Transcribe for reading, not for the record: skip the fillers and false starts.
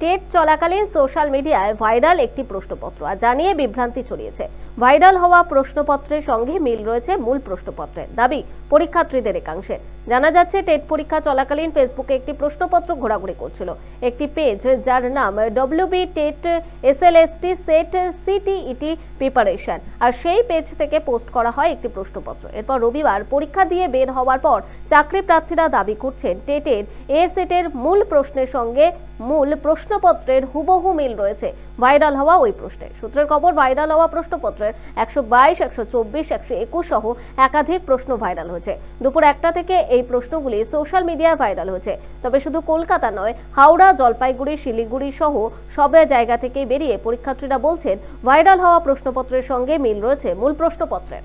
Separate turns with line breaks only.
TET চলাকালীন social মিডিয়ায় viral একটি প্রশ্নপত্র আর জানিয়ে বিভ্রান্তি ছড়িয়েছে। ভাইরাল হওয়া প্রশ্নপত্রের সঙ্গে মিল রয়েছে মূল প্রশ্নপত্রের, দাবি পরীক্ষার্থীদের একাংশের। জানা যাচ্ছে, টেট পরীক্ষা চলাকালীন ফেসবুকে একটি প্রশ্নপত্র ঘোরাঘুরি করছিল। একটি পেজ যার নাম WB TET SLST SET CTET preparation, আর সেই পেজ থেকে পোস্ট করা হয় একটি প্রশ্নপত্র। এরপর রবিবার পরীক্ষা দিয়ে বের হওয়ার পর চাকরি প্রার্থীরা দাবি করছেন, টেটের সেটের মূল প্রশ্নের সঙ্গে মূল প্রশ্নপত্রের হুবহু মিল রয়েছে ভাইরাল হওয়া ওই প্রশ্নে। সূত্রের খবর, ভাইরাল হওয়া প্রশ্নপত্রের 122, 124, 121 সহ একাধিক প্রশ্ন ভাইরাল হয়েছে। দুপুর 1টা থেকে এই প্রশ্নগুলি সোশ্যাল মিডিয়ায় ভাইরাল হয়েছে। তবে শুধু কলকাতা নয়, হাওড়া, জলপাইগুড়ি, শিলিগুড়ি সহ সব জায়গা থেকেই বেরিয়ে পরীক্ষার্থীরা বলছেন, ভাইরাল হওয়া প্রশ্নপত্রের সঙ্গে মিল রয়েছে মূল প্রশ্নপত্রের।